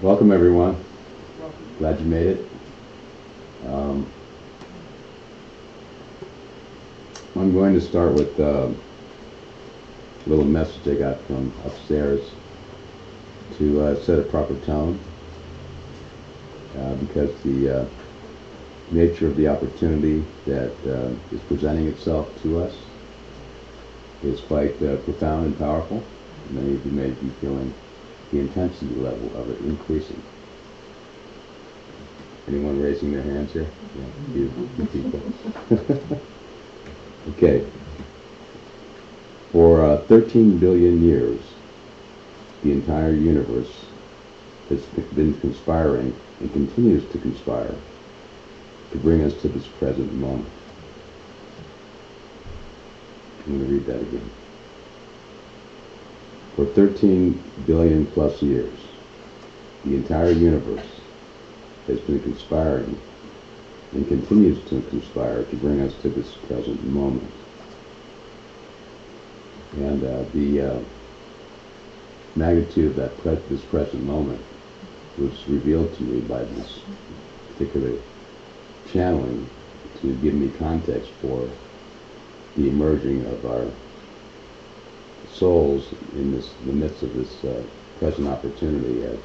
Welcome, everyone. Glad you made it. I'm going to start with a little message I got from upstairs to set a proper tone, because the nature of the opportunity that is presenting itself to us is quite profound and powerful. Many of you may be feeling the intensity level of it increasing. Anyone raising their hands here? Yeah, few people. Okay. For 13 billion years, the entire universe has been conspiring and continues to conspire to bring us to this present moment. I'm going to read that again. For 13 billion plus years, the entire universe has been conspiring and continues to conspire to bring us to this present moment. And the magnitude of this present moment was revealed to me by this particular channeling to give me context for the emerging of our souls in the midst of this present opportunity as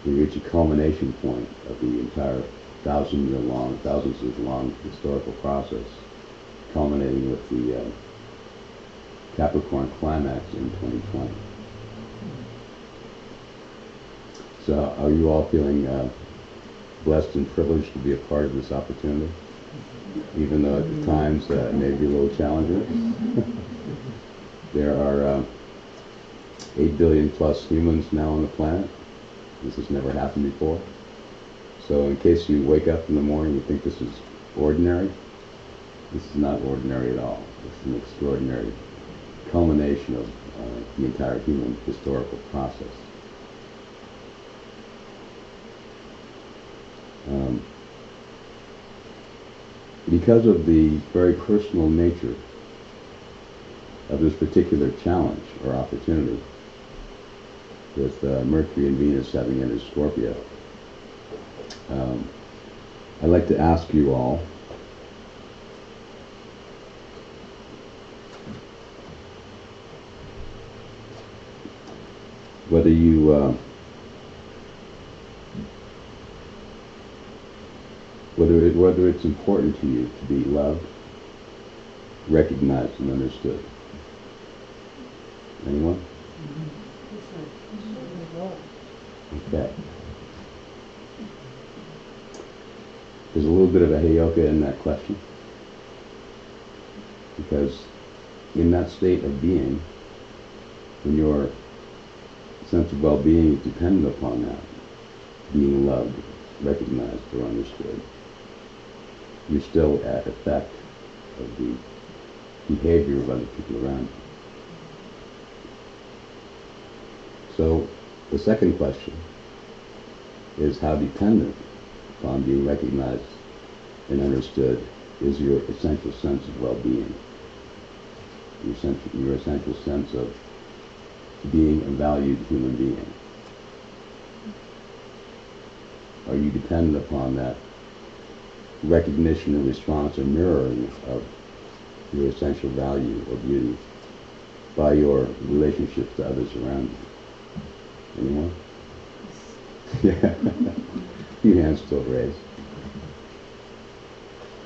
we reach a culmination point of the entire thousands years long historical process, culminating with the Capricorn climax in 2020. So are you all feeling blessed and privileged to be a part of this opportunity, even though at times it may be a little challenging? There are 8 billion plus humans now on the planet. This has never happened before. So in case you wake up in the morning and think this is ordinary, this is not ordinary at all. This is an extraordinary culmination of the entire human historical process. Because of the very personal nature of this particular challenge or opportunity, with Mercury and Venus having entered Scorpio, I'd like to ask you all whether it's important to you to be loved, recognized, and understood. Anyone? Okay. There's a little bit of a heyoka in that question, because in that state of being, when your sense of well-being is dependent upon that, being loved, recognized, or understood, you're still at effect of the behavior of other people around you. So the second question is, how dependent upon being recognized and understood is your essential sense of well-being, your essential sense of being a valued human being? Are you dependent upon that recognition and response or mirroring of your essential value or beauty by your relationships to others around you? Anyone? Yeah. Few hands still raised.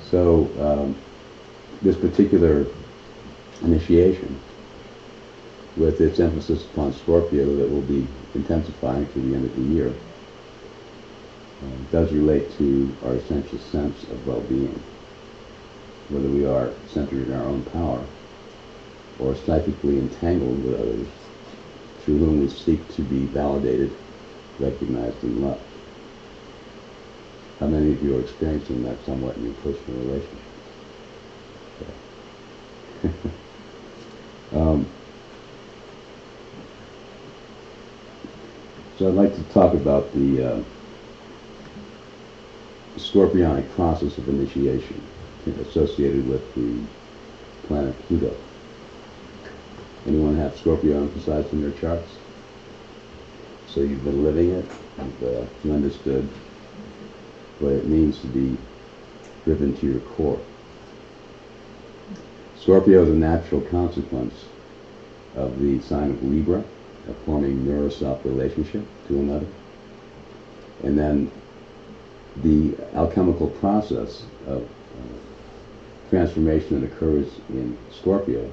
So this particular initiation, with its emphasis upon Scorpio that will be intensifying through the end of the year, does relate to our essential sense of well-being, whether we are centered in our own power or psychically entangled with others through whom we seek to be validated, recognized, and loved. How many of you are experiencing that somewhat in your personal relationships? Okay. So I'd like to talk about the scorpionic process of initiation associated with the planet Pluto. Anyone have Scorpio emphasized in their charts? So you've been living it, you understood what it means to be driven to your core. Scorpio is a natural consequence of the sign of Libra, of forming neuro-self relationship to another. And then the alchemical process of transformation that occurs in Scorpio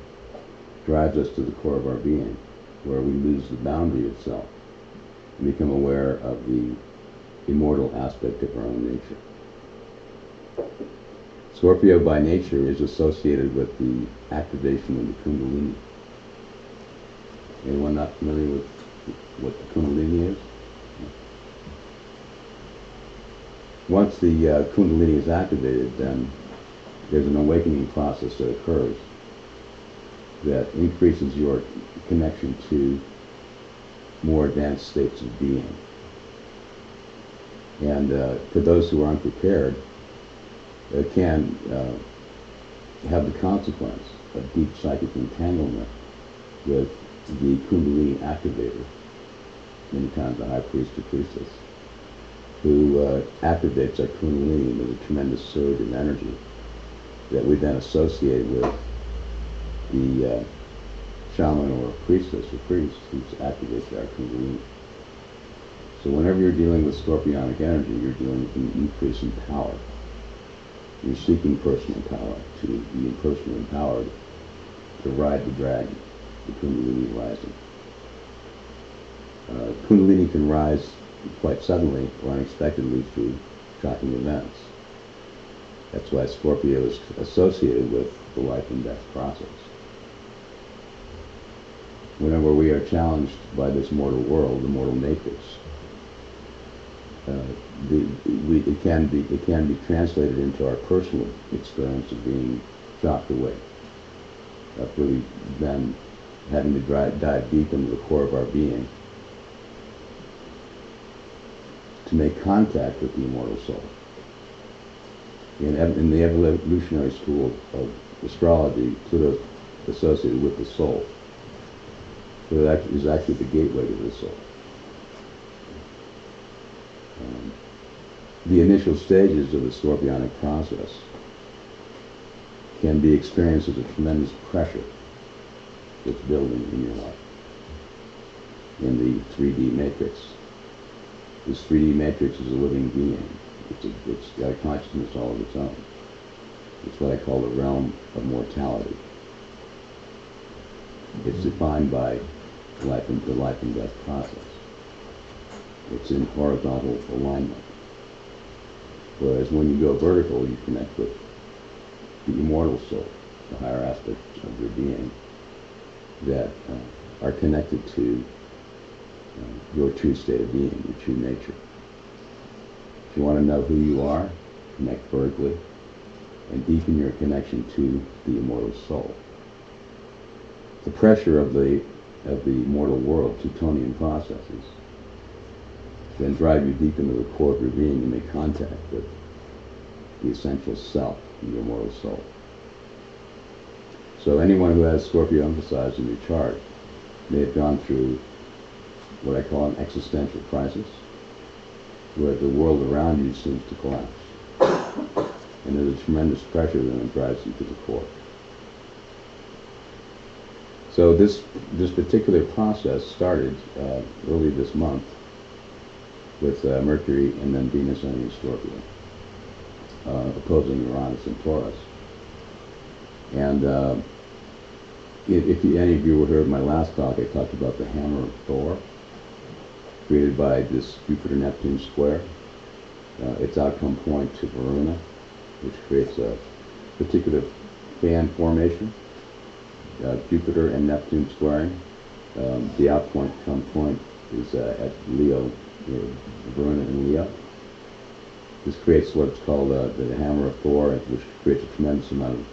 drives us to the core of our being, where we lose the boundary of self and become aware of the immortal aspect of our own nature. Scorpio by nature is associated with the activation of the Kundalini. Anyone not familiar with what the Kundalini is? Once the Kundalini is activated, then there's an awakening process that occurs that increases your connection to more advanced states of being. And for those who are unprepared, it can have the consequence of deep psychic entanglement with the Kundalini activator, many times the high priest or priestess, who activates our Kundalini with a tremendous surge of energy that we then associate with the shaman or priestess or priest who's activates our Kundalini. So whenever you're dealing with scorpionic energy, you're dealing with an increase in power. You're seeking personal power, to be personally empowered to ride the dragon, the Kundalini rising. Kundalini can rise quite suddenly or unexpectedly through shocking events. That's why Scorpio is associated with the life and death process. Whenever we are challenged by this mortal world, the mortal matrix, it can be translated into our personal experience of being shocked awake, of really then having to dive deep into the core of our being to make contact with the immortal soul. In the evolutionary school of astrology, Pluto is associated with the soul. So that is actually the gateway to the soul. The initial stages of the scorpionic process can be experienced as a tremendous pressure that's building in your life, in the 3D matrix. This 3D matrix is a living being. It's got a consciousness all of its own. It's what I call the realm of mortality. It's defined by the life and death process. It's in horizontal alignment. Whereas when you go vertical, you connect with the immortal soul, the higher aspects of your being that are connected to your true state of being, your true nature. If you want to know who you are, connect vertically and deepen your connection to the immortal soul. The pressure of the mortal world, Plutonian processes, then drive you deep into the core of your being and make contact with the essential self, the immortal soul. So anyone who has Scorpio emphasized in your chart may have gone through what I call an existential crisis, where the world around you seems to collapse. And there's a tremendous pressure that drives you to the core. So this particular process started early this month with Mercury and then Venus entering Scorpio, opposing Uranus and Taurus. And if any of you were here at my last talk, I talked about the hammer of Thor, created by this Jupiter-Neptune square. Its outcome point to Varuna, which creates a particular fan formation. Jupiter and Neptune squaring. The outcome point is at Leo, Varuna and Leo. This creates what's called the hammer of Thor, which creates a tremendous amount of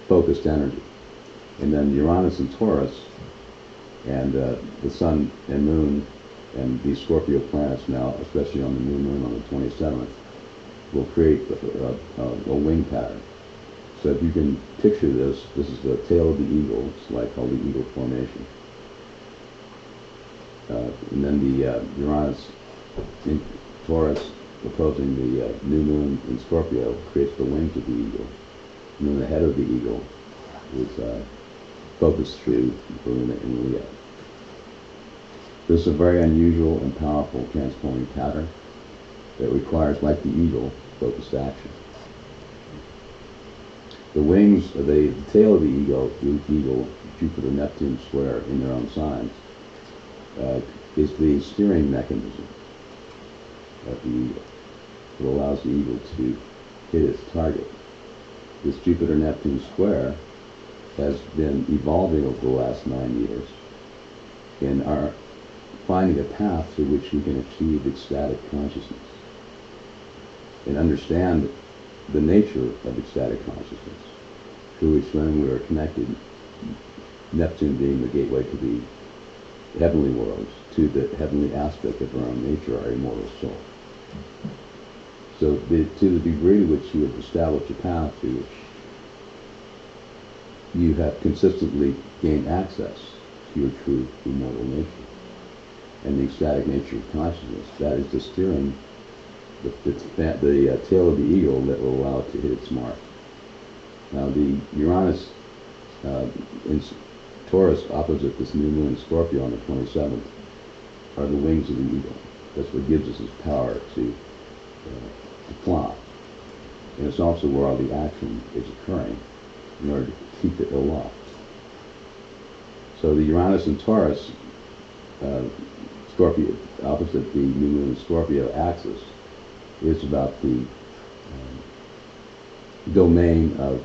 focused energy. And then Uranus and Taurus, and the Sun and Moon, and these Scorpio planets now, especially on the new moon on the 27th, will create a wing pattern. So if you can picture this is the tail of the eagle. It's like called the eagle formation. And then the Uranus in Taurus, approaching the new moon in Scorpio, creates the wings of the eagle. And then the head of the eagle is focused through the Luna in Leo. This is a very unusual and powerful transforming pattern that requires, like the eagle, focused action. The wings, the tail of the eagle, Jupiter, Neptune square in their own signs, is the steering mechanism of the eagle. It allows the eagle to hit its target. This Jupiter-Neptune square has been evolving over the last 9 years and are finding a path through which we can achieve ecstatic consciousness and understand the nature of ecstatic consciousness, through which when we are connected, Neptune being the gateway to the heavenly worlds, to the heavenly aspect of our own nature, our immortal soul. So to the degree to which you have established a path through which you have consistently gained access to your true immortal nature and the ecstatic nature of consciousness, that is the steering, the tail of the eagle that will allow it to hit its mark. Now the Uranus in Taurus opposite this new moon in Scorpio on the 27th are the wings of the eagle. That's what gives us this power to fly. And it's also where all the action is occurring in order to keep it aloft. So the Uranus in Taurus, Scorpio, opposite the new moon in Scorpio axis, is about the domain of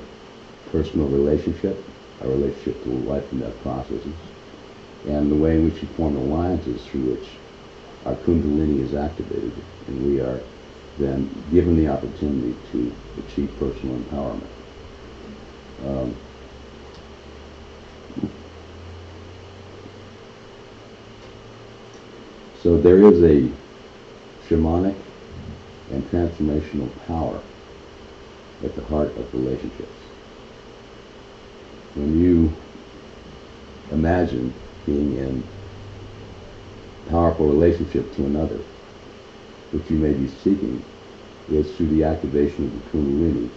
personal relationship, our relationship to life and death processes, and the way in which we form alliances through which our Kundalini is activated, and we are then given the opportunity to achieve personal empowerment. So there is a shamanic and transformational power at the heart of relationships. When you imagine being in powerful relationship to another, which you may be seeking, is through the activation of the Kundalini,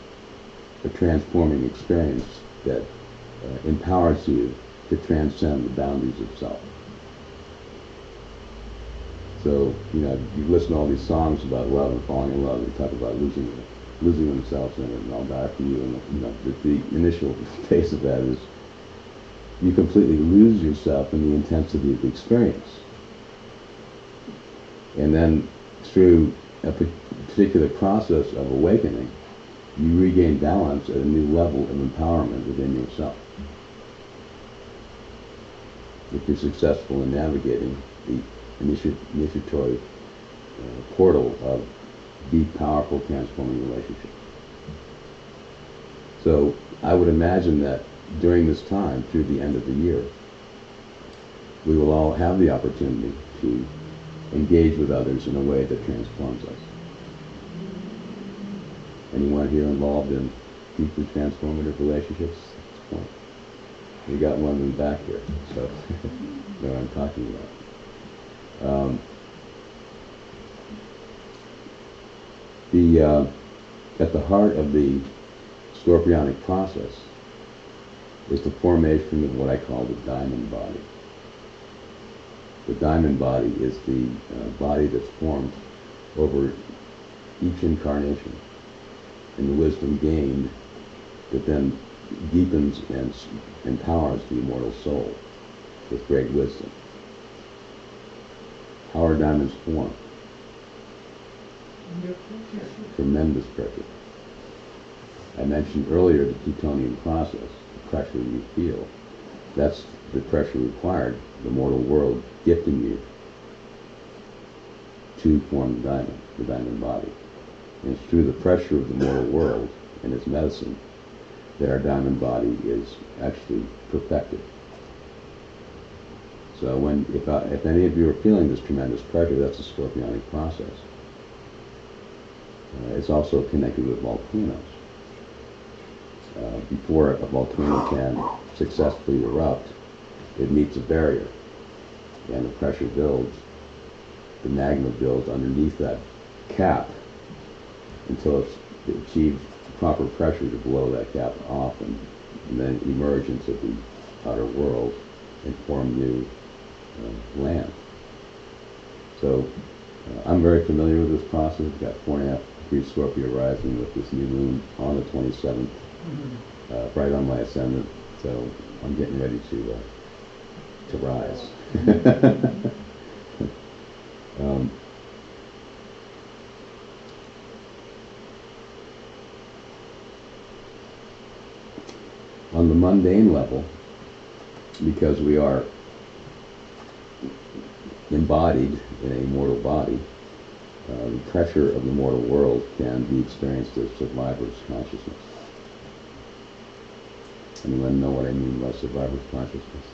a transforming experience that empowers you to transcend the boundaries of self. So, you listen to all these songs about love and falling in love. They talk about losing themselves in it, and I'll die for you. And the initial phase of that is you completely lose yourself in the intensity of the experience. And then through a particular process of awakening, you regain balance at a new level of empowerment within yourself. If you're successful in navigating the initiatory portal of deep, powerful, transforming relationships. So I would imagine that during this time, through the end of the year, we will all have the opportunity to engage with others in a way that transforms us. Anyone here involved in deeply transformative relationships? We got one in the back here, so know what I'm talking about. At the heart of the scorpionic process is the formation of what I call the diamond body. The diamond body is the body that's formed over each incarnation, and the wisdom gained that then deepens and empowers the immortal soul with great wisdom. How are diamonds formed? Tremendous pressure. I mentioned earlier the Teutonian process, the pressure you feel. That's the pressure required, the mortal world gifting you to form the diamond body. And it's through the pressure of the mortal world and its medicine that our diamond body is actually perfected. So if any of you are feeling this tremendous pressure, that's a scorpionic process. It's also connected with volcanoes. Before a volcano can successfully erupt, it meets a barrier, and the pressure builds. the magma builds underneath that cap until it's achieved proper pressure to blow that cap off and then emerge into the outer world and form new land. So I'm very familiar with this process. We've got 4.5 degrees Scorpio rising with this new moon on the 27th, right on my ascendant. So I'm getting ready to rise. On the mundane level, because we are embodied in a mortal body, the pressure of the mortal world can be experienced as survivor's consciousness. Anyone know what I mean by survivor's consciousness?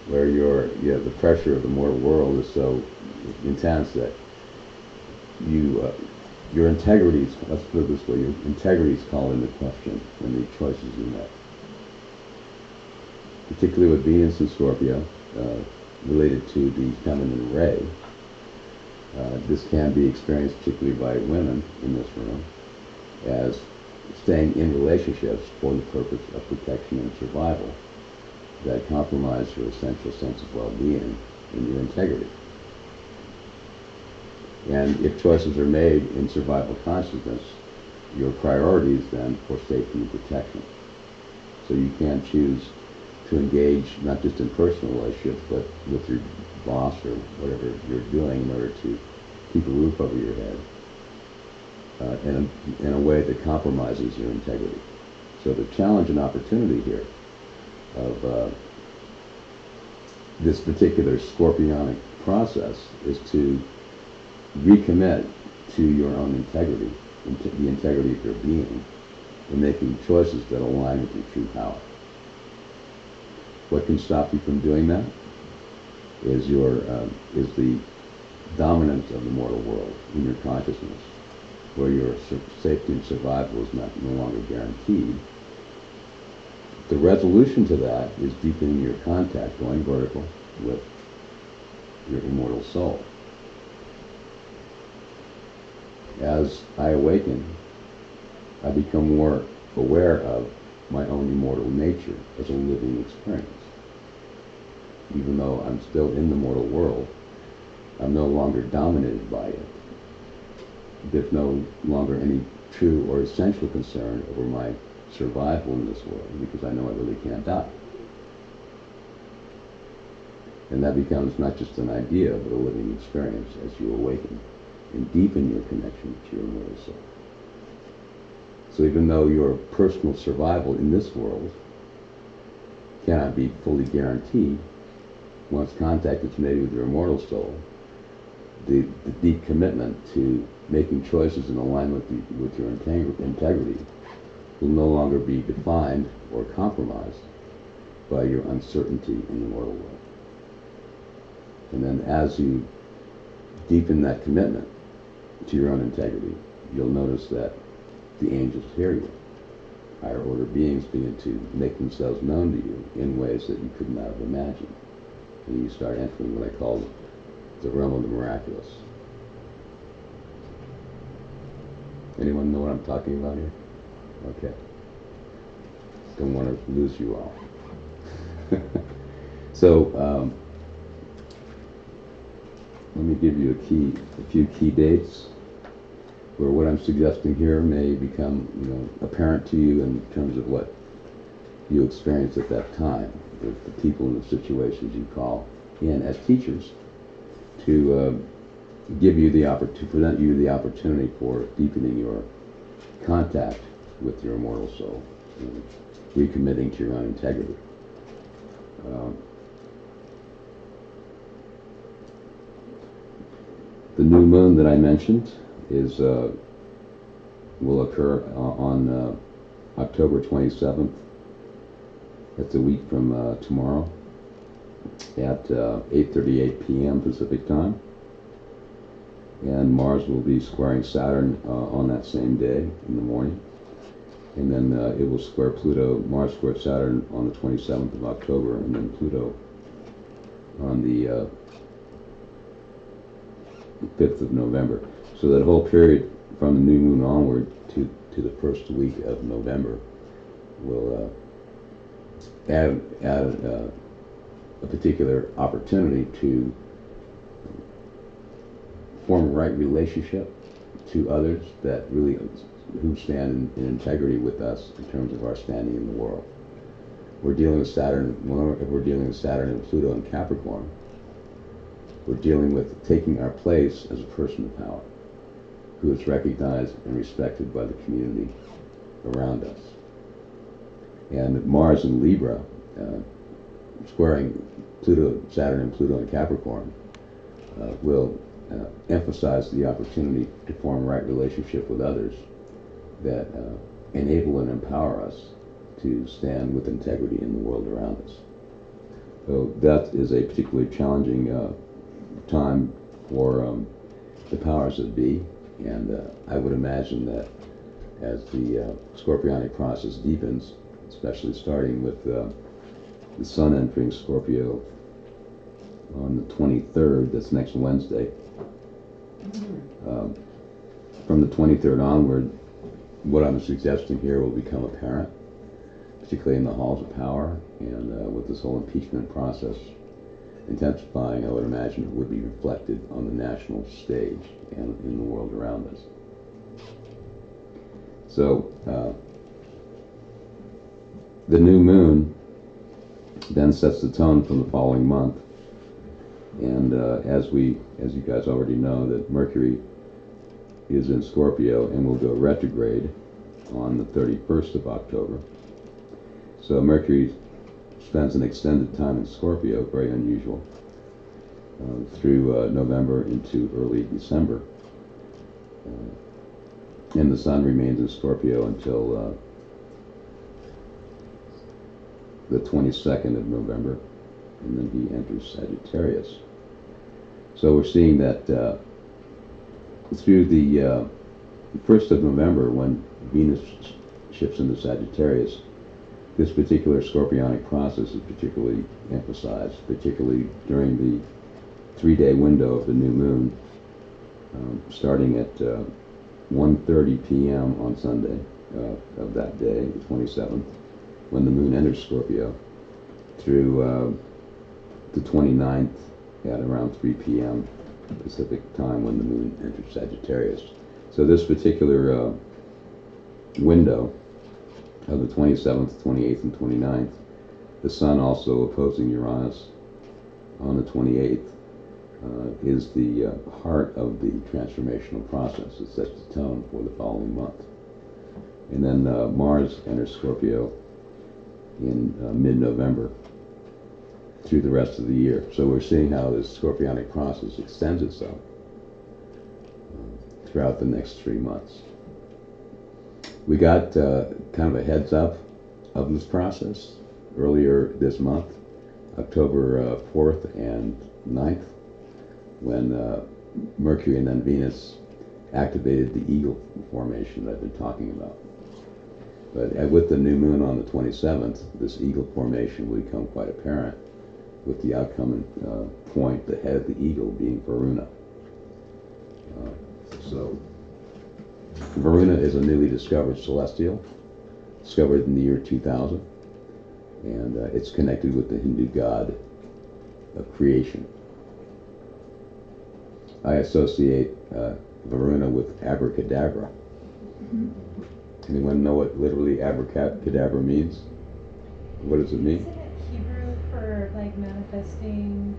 Where the pressure of the mortal world is so intense that your integrities, let's put it this way, your integrities call into question in the choices you make. Particularly with Venus and Scorpio, related to the feminine ray, this can be experienced particularly by women in this room as staying in relationships for the purpose of protection and survival that compromise your essential sense of well-being and your integrity. And if choices are made in survival consciousness, your priority is then for safety and protection. So you can choose to engage not just in personal relationships, but with your boss or whatever you're doing in order to keep a roof over your head in a way that compromises your integrity. So the challenge and opportunity here of this particular scorpionic process is to recommit to your own integrity, the integrity of your being, and making choices that align with your true power. What can stop you from doing that is the dominance of the mortal world in your consciousness, where your safety and survival is no longer guaranteed. The resolution to that is deepening your contact, going vertical with your immortal soul. As I awaken, I become more aware of my own immortal nature as a living experience. Even though I'm still in the mortal world, I'm no longer dominated by it. There's no longer any true or essential concern over my survival in this world, because I know I really can't die. And that becomes not just an idea, but a living experience as you awaken and deepen your connection to your immortal soul. So even though your personal survival in this world cannot be fully guaranteed, once contact is made with your immortal soul, the deep commitment to making choices in alignment with your integrity will no longer be defined or compromised by your uncertainty in the mortal world. And then as you deepen that commitment to your own integrity, you'll notice that the angels hear you. Higher order beings begin to make themselves known to you in ways that you could not have imagined. And you start entering what I call the realm of the miraculous. Anyone know what I'm talking about here? Okay. Don't want to lose you all. So, let me give you a few key dates where what I'm suggesting here may become, apparent to you in terms of what you experience at that time, the people and the situations you call in as teachers, to give you to present you the opportunity for deepening your contact with your immortal soul, and recommitting to your own integrity. The new moon that I mentioned will occur on October 27th. That's a week from tomorrow at 8:38 p.m. Pacific time. And Mars will be squaring Saturn on that same day in the morning. And then it will square Pluto, Mars square Saturn on the 27th of October, and then Pluto on the 5th of November. So that whole period from the new moon onward to the first week of November will add a particular opportunity to form a right relationship to others that really who stand in integrity with us in terms of our standing in the world. We're dealing with Saturn. If we're dealing with Saturn and Pluto and Capricorn, we're dealing with taking our place as a person of power, who is recognized and respected by the community around us. And Mars in Libra, squaring Pluto, Saturn and Pluto and Capricorn, will emphasize the opportunity to form a right relationship with others that enable and empower us to stand with integrity in the world around us. So that is a particularly challenging time for the powers that be, and I would imagine that as the Scorpionic process deepens, especially starting with the Sun entering Scorpio on the 23rd, that's next Wednesday. From the 23rd onward, what I'm suggesting here will become apparent, particularly in the halls of power, and with this whole impeachment process intensifying, I would imagine it would be reflected on the national stage and in the world around us. So the new moon then sets the tone for the following month, and as you guys already know, that Mercury is in Scorpio and will go retrograde on the 31st of October. So Mercury spends an extended time in Scorpio, very unusual, through November into early December. And the Sun remains in Scorpio until the 22nd of November, and then he enters Sagittarius. So we're seeing that through the 1st of November, when Venus shifts into Sagittarius, this particular Scorpionic process is particularly emphasized, particularly during the 3-day window of the new moon, starting at 1:30 p.m. on Sunday of that day, the 27th, when the moon enters Scorpio, through the 29th at around 3 p.m. Pacific time, when the moon enters Sagittarius. So this particular window of the 27th, 28th, and 29th, the Sun also opposing Uranus on the 28th, is the heart of the transformational process. It sets the tone for the following month. And then Mars enters Scorpio in mid-November through the rest of the year. So we're seeing how this Scorpionic process extends itself throughout the next 3 months. We got kind of a heads up of this process earlier this month, October 4th and 9th, when Mercury and then Venus activated the Eagle formation that I've been talking about. But with the new moon on the 27th, this Eagle formation will become quite apparent, with the outcome point, the head of the Eagle, being Varuna. So Varuna is a newly discovered celestial, discovered in the year 2000, and it's connected with the Hindu god of creation. I associate Varuna with abracadabra. Anyone know what literally abracadabra means? What does it mean? Isn't it Hebrew for like manifesting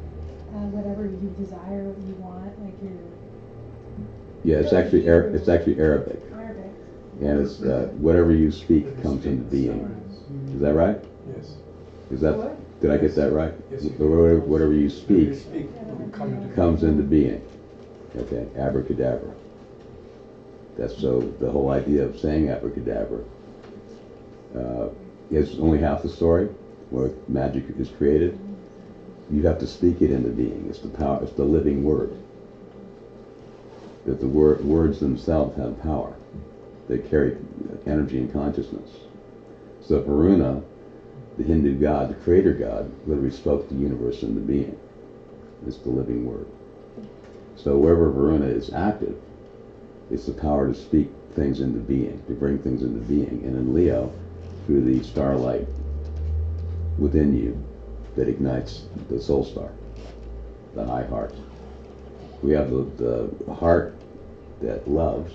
whatever you desire, what you want, like your? Yeah, it's actually Arabic, Arabic. and it's whatever you speak comes into being. Is that right? Yes. Is that? What? Did I get that right? Yes. Whatever you speak Come comes into being. Okay, abracadabra. That's so the whole idea of saying abracadabra is only half the story. Where magic is created, you have to speak it into being. It's the power. It's the living word. That the words themselves have power. They carry energy and consciousness. So Varuna, the Hindu god, the creator god, literally spoke the universe into being. It's the living word. So wherever Varuna is active, it's the power to speak things into being, to bring things into being. And in Leo, through the starlight within you that ignites the soul star, the high heart. We have the heart that loves,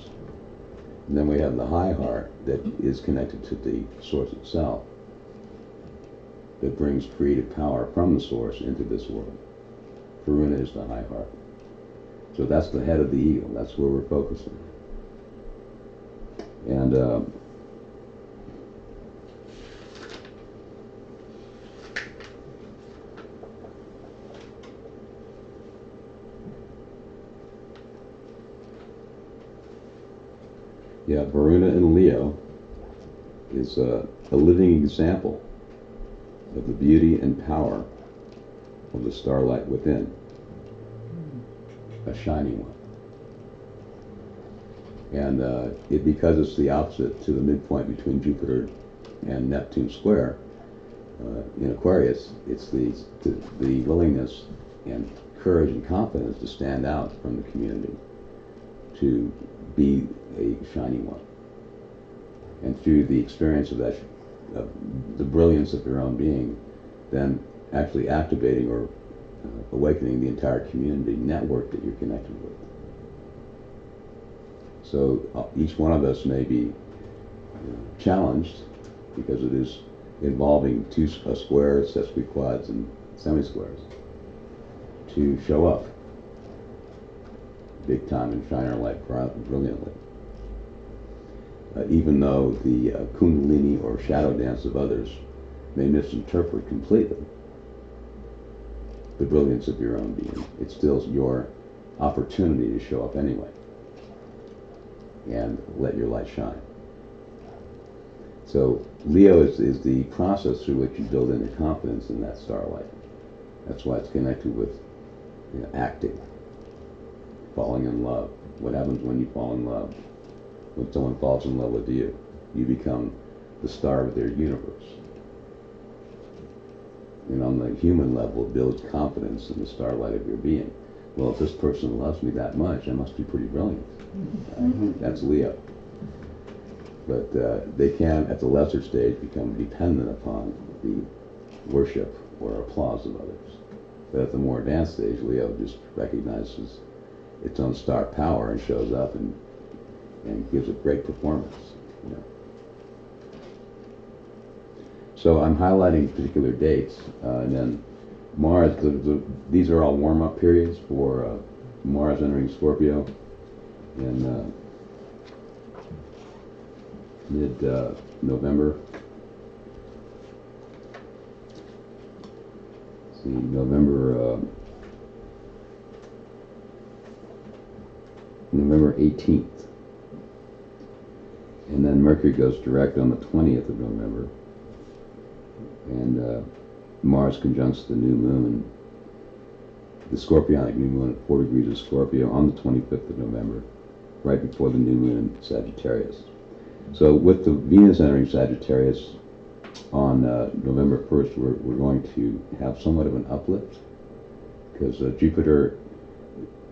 and then we have the high heart that is connected to the source itself, that brings creative power from the source into this world. Varuna is the high heart. So that's the head of the eagle. That's where we're focusing. And yeah, Varuna in Leo is a living example of the beauty and power of the starlight within, a shining one. And because it's the opposite to the midpoint between Jupiter and Neptune square, in Aquarius, it's the willingness and courage and confidence to stand out from the community, to be a shining one. And through the experience of that, the brilliance of your own being, then actually activating or awakening the entire community network that you're connected with. So each one of us may be challenged, because it is involving two squares, sesquiquads, and semisquares, to show up big time and shine our light brilliantly. Even though the kundalini or shadow dance of others may misinterpret completely the brilliance of your own being, it's still your opportunity to show up anyway and let your light shine. So Leo is the process through which you build in your confidence in that starlight. That's why it's connected with acting, falling in love. What happens when you fall in love? When someone falls in love with you, you become the star of their universe. And on the human level, it builds confidence in the starlight of your being. Well, if this person loves me that much, I must be pretty brilliant. That's Leo. But they can, at the lesser stage, become dependent upon the worship or applause of others. But at the more advanced stage, Leo just recognizes its own star power and shows up and gives a great performance. So I'm highlighting particular dates, and then Mars. These are all warm-up periods for Mars entering Scorpio in mid-November. See, November 18th. And then Mercury goes direct on the 20th of November. And Mars conjuncts the new moon, the Scorpionic new moon at 4 degrees of Scorpio on the 25th of November, right before the new moon in Sagittarius. So with the Venus entering Sagittarius on November 1st, we're going to have somewhat of an uplift, because Jupiter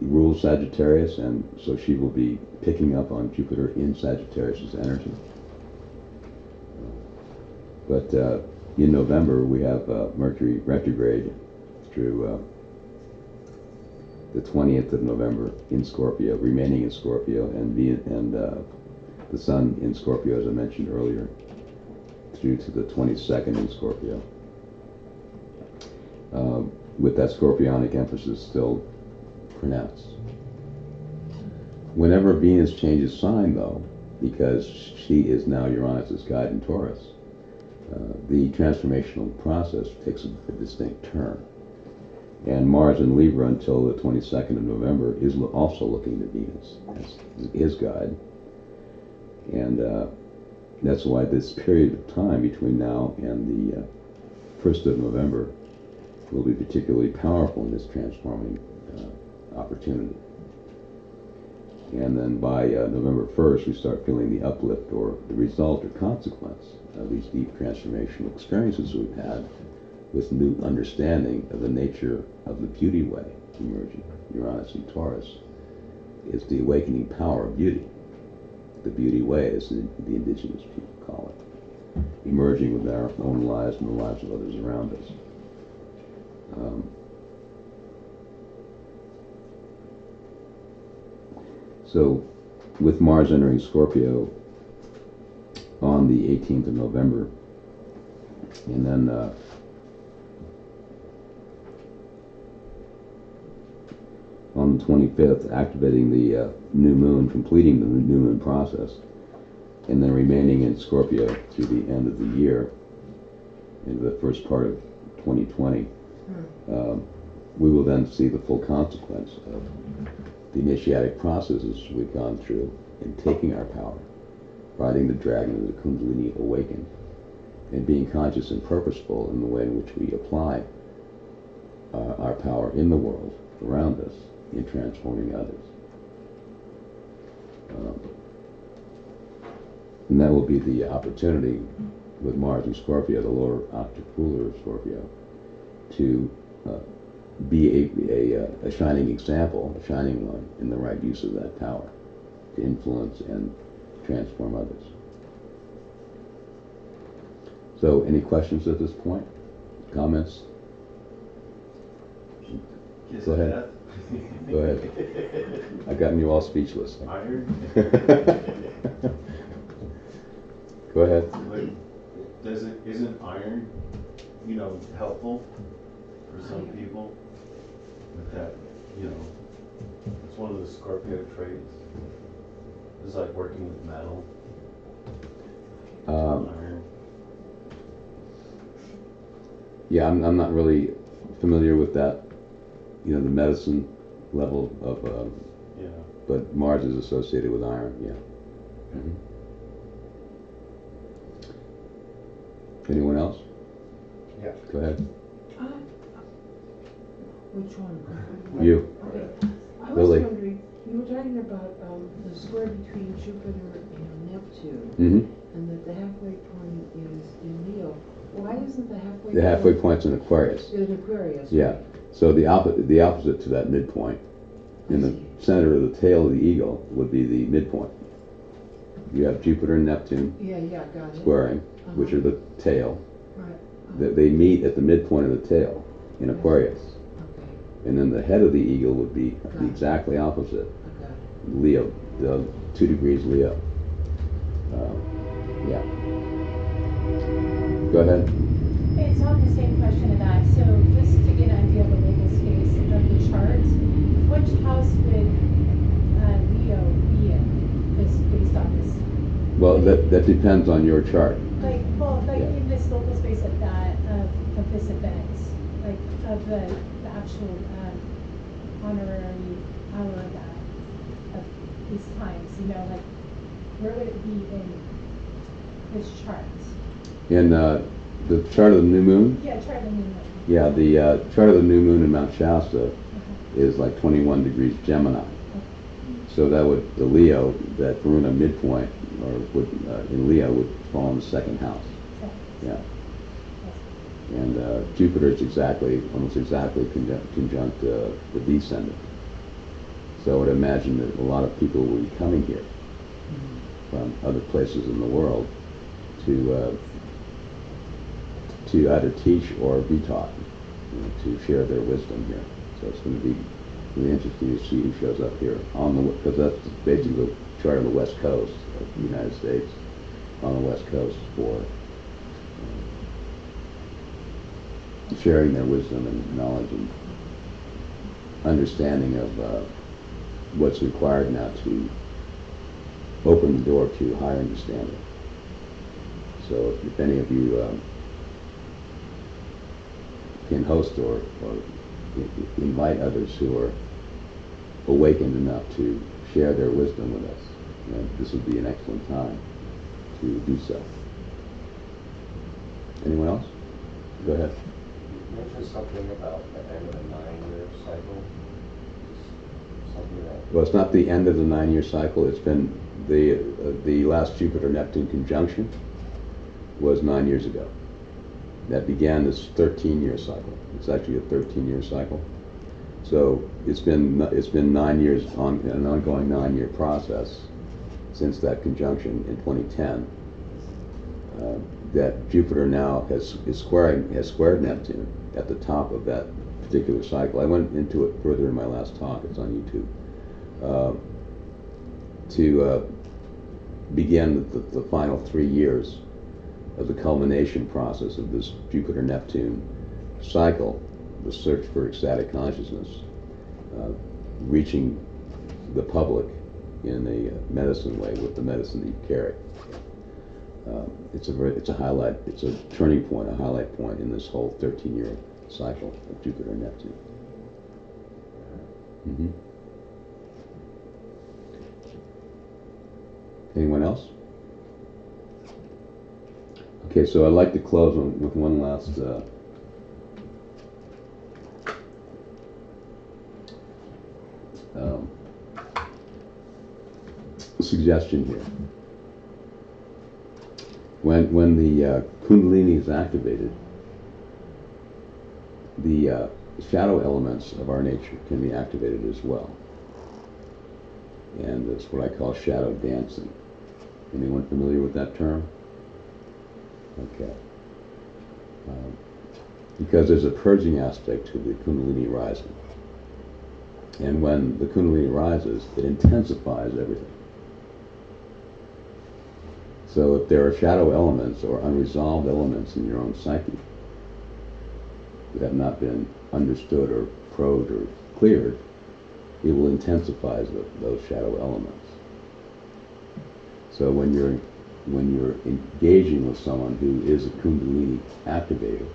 rules Sagittarius, and so she will be picking up on Jupiter in Sagittarius' energy. But in November, we have Mercury retrograde through the 20th of November in Scorpio, remaining in Scorpio, and the Sun in Scorpio, as I mentioned earlier, through to the 22nd in Scorpio. With that Scorpionic emphasis still pronounced. Whenever Venus changes sign, though, because she is now Uranus' guide in Taurus, the transformational process takes a distinct turn. And Mars in Libra until the 22nd of November is also looking to Venus as his guide. And that's why this period of time between now and the 1st of November will be particularly powerful in this transforming opportunity. And then by November 1st, we start feeling the uplift or the result or consequence of these deep transformational experiences we've had, with new understanding of the nature of the beauty way emerging. Uranus in Taurus is the awakening power of beauty. The beauty way, as the indigenous people call it. Emerging within our own lives and the lives of others around us. So, with Mars entering Scorpio on the 18th of November, and then on the 25th, activating the new moon, completing the new moon process, and then remaining in Scorpio through the end of the year, into the first part of 2020, we will then see the full consequence of the initiatic processes we've gone through in taking our power, riding the dragon of the Kundalini awakened, and being conscious and purposeful in the way in which we apply our power in the world around us in transforming others. And that will be the opportunity with Mars and Scorpio, the lower octave ruler of Scorpio, to be a shining example, a shining one in the right use of that power to influence and transform others. So, any questions at this point? Comments? Go ahead. Go ahead. I've gotten you all speechless. Iron? Go ahead. Isn't iron, helpful for some people? With that, it's one of the Scorpio traits. It's like working with metal. Iron. Yeah, I'm not really familiar with that, the medicine level of, but Mars is associated with iron, yeah. Mm-hmm. Anyone else? Yeah. Go ahead. Which one? You. Okay. I was Lily. wondering, you were talking about the square between Jupiter and Neptune, Mm-hmm. and that the halfway point is in Leo. Why isn't the halfway The halfway point's in Aquarius. in Aquarius? Yeah. Right? So the opposite to that midpoint, in the center of the tail of the eagle, would be the midpoint. You have Jupiter and Neptune Yeah, got it. squaring, which are the tail. Right. They meet at the midpoint of the tail in Aquarius. Okay, And then the head of the eagle would be Got it. exactly opposite, I got it. Leo, the 2 degrees Leo. Yeah. Go ahead. It's on the same question of that. So just to get an idea of the legal space of the chart, which house would Leo be in, just based on this? Well, that depends on your chart. Like Yeah. in this local space of that, of this event, like of the actual honorary hour of that, of these times, like where would it be in this chart? In the chart of the new moon, Yeah, chart of the new moon. yeah, the chart of the new moon in Mount Shasta is like 21 degrees Gemini. So that would, the Leo, that Varuna midpoint, or would, in Leo, would fall in the second house. Yeah. And Jupiter is almost exactly conjunct the descendant. So I would imagine that a lot of people will be coming here from other places in the world to either teach or be taught, to share their wisdom here. So it's going to be really interesting to see who shows up here because that's basically the chart of the West Coast of the United States, on the West Coast for sharing their wisdom and knowledge and understanding of what's required now to open the door to higher understanding. So if any of you can host or invite others who are awakened enough to share their wisdom with us, this would be an excellent time to do so. Anyone else? Go ahead. You mentioned something about the end of a 9-year cycle. Something that. Well, it's not the end of the 9-year cycle. It's been the last Jupiter-Neptune conjunction was 9 years ago. That began this 13-year cycle. It's actually a 13-year cycle. So it's been 9 years on an ongoing 9-year process since that conjunction in 2010. That Jupiter now has squared Neptune at the top of that particular cycle. I went into it further in my last talk. It's on YouTube. To begin the final 3 years of the culmination process of this Jupiter-Neptune cycle, the search for ecstatic consciousness, reaching the public in a medicine way with the medicine that you carry. It's a highlight, it's a turning point, a highlight point in this whole 13-year cycle of Jupiter and Neptune. Mm-hmm. Anyone else? Okay, so I'd like to close with one last suggestion here. When the Kundalini is activated, the shadow elements of our nature can be activated as well. And that's what I call shadow dancing. Anyone familiar with that term? Okay. Because there's a purging aspect to the Kundalini rising. And when the Kundalini rises, it intensifies everything. So if there are shadow elements or unresolved elements in your own psyche that have not been understood or probed or cleared, it will intensify those shadow elements. So when you're engaging with someone who is a Kundalini activator,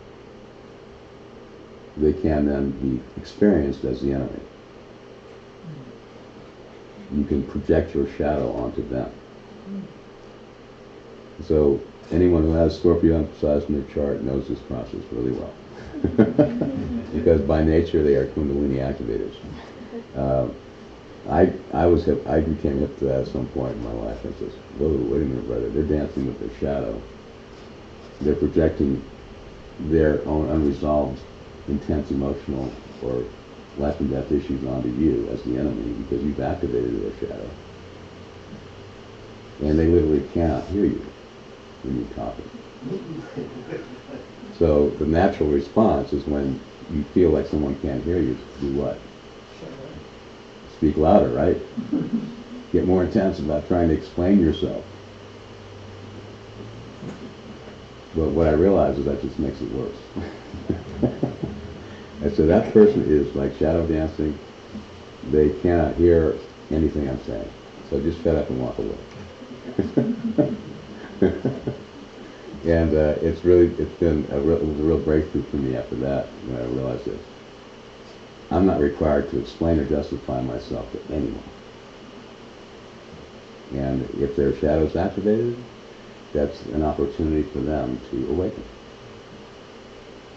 they can then be experienced as the enemy. You can project your shadow onto them. So anyone who has Scorpio emphasized in their chart knows this process really well. Because by nature they are Kundalini activators. I became hip to that at some point in my life. I said, whoa, wait a minute, brother. They're dancing with their shadow. They're projecting their own unresolved, intense emotional or life and death issues onto you as the enemy because you've activated their shadow. And they literally cannot hear you when you're talking. So the natural response is when you feel like someone can't hear you, do what? Speak louder, right? Get more intense about trying to explain yourself. But what I realize is that just makes it worse. And so that person is like shadow dancing. They cannot hear anything I'm saying. So just shut up and walk away. And it was a real breakthrough for me after that when I realized this. I'm not required to explain or justify myself to anyone. And if their shadow's activated, that's an opportunity for them to awaken.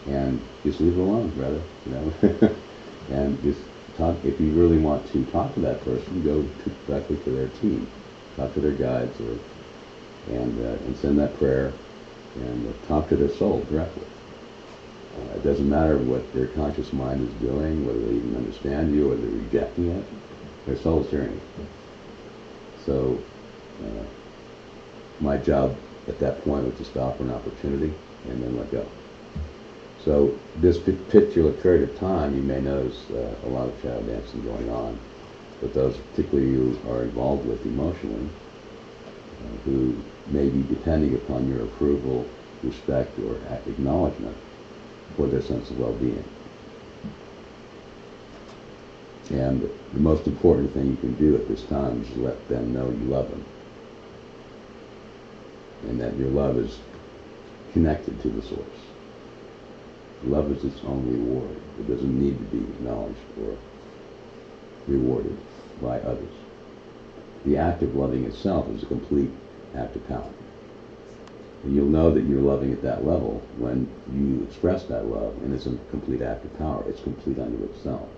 And just leave it alone, brother. You know, and just talk. If you really want to talk to that person, go directly to their team, talk to their guides, and send that prayer, and talk to their soul directly. It doesn't matter what their conscious mind is doing, whether they even understand you or they're rejecting it. Their soul is hearing it. So my job at that point was to stop for an opportunity and then let go. So this particular period of time, you may notice a lot of shadow dancing going on, but those particularly you are involved with emotionally, who may be depending upon your approval, respect, or acknowledgement for their sense of well-being. And the most important thing you can do at this time is let them know you love them, and that your love is connected to the source. Love is its own reward. It doesn't need to be acknowledged or rewarded by others. The act of loving itself is a complete act of power. And you'll know that you're loving at that level when you express that love, and it's a complete act of power. It's complete unto itself.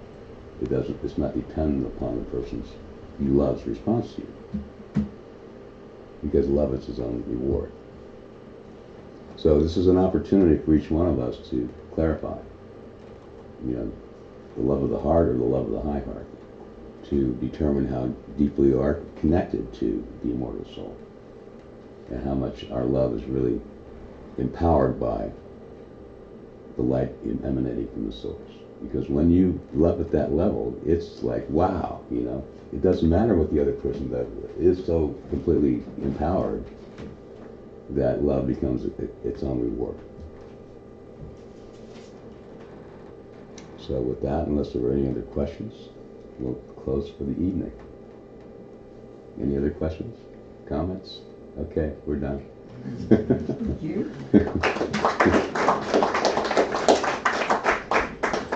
It's not dependent upon the person's you love's response to you, because love is its own reward. So this is an opportunity for each one of us to clarify, the love of the heart or the love of the high heart, to determine how deeply you are connected to the immortal soul, and how much our love is really empowered by the light emanating from the source. Because when you love at that level, it's like, wow, you know, it doesn't matter what the other person does. It is so completely empowered that love becomes its own reward. So with that, unless there are any other questions, we'll close for the evening. Any other questions? Comments? Okay, we're done. Thank you.